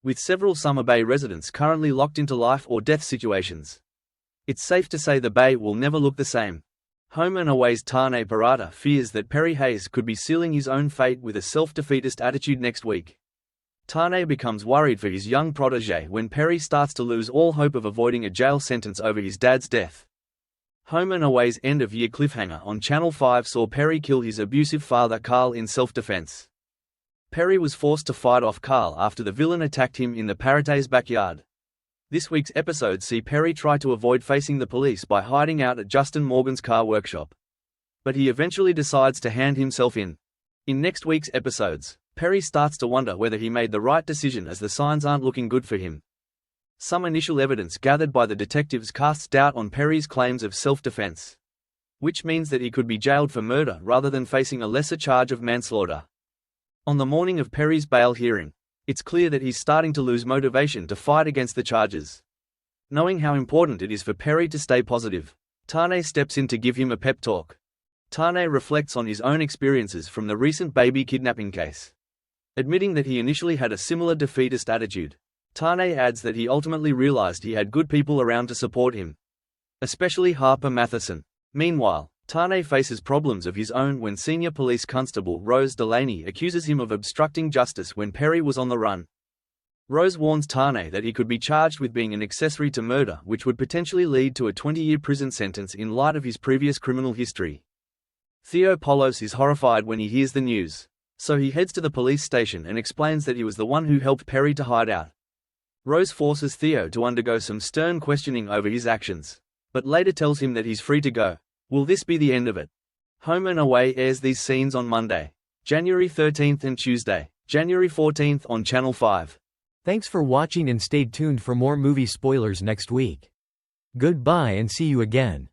with several Summer Bay residents currently locked into life or death situations. It's safe to say the Bay will never look the same. Home and Away's Tane Parata fears that Perri Hayes could be sealing his own fate with a self-defeatist attitude next week. Tane becomes worried for his young protégé when Perri starts to lose all hope of avoiding a jail sentence over his dad's death. Home and Away's end-of-year cliffhanger on Channel 5 saw Perri kill his abusive father Carl in self-defense. Perri was forced to fight off Carl after the villain attacked him in the Paraté's backyard. This week's episode see Perri try to avoid facing the police by hiding out at Justin Morgan's car workshop. But he eventually decides to hand himself in. In next week's episodes, Perri starts to wonder whether he made the right decision as the signs aren't looking good for him. Some initial evidence gathered by the detectives casts doubt on Perri's claims of self-defense, which means that he could be jailed for murder rather than facing a lesser charge of manslaughter. On the morning of Perri's bail hearing, it's clear that he's starting to lose motivation to fight against the charges. Knowing how important it is for Perri to stay positive, Tane steps in to give him a pep talk. Tane reflects on his own experiences from the recent baby kidnapping case. Admitting that he initially had a similar defeatist attitude, Tane adds that he ultimately realized he had good people around to support him, especially Harper Matheson. Meanwhile, Tane faces problems of his own when senior police constable Rose Delaney accuses him of obstructing justice when Perri was on the run. Rose warns Tane that he could be charged with being an accessory to murder, which would potentially lead to a 20-year prison sentence in light of his previous criminal history. Theo Polos is horrified when he hears the news, so he heads to the police station and explains that he was the one who helped Perri to hide out. Rose forces Theo to undergo some stern questioning over his actions, but later tells him that he's free to go. Will this be the end of it? Home and Away airs these scenes on Monday, January 13th and Tuesday, January 14th on Channel 5. Thanks for watching and stay tuned for more movie spoilers next week. Goodbye and see you again.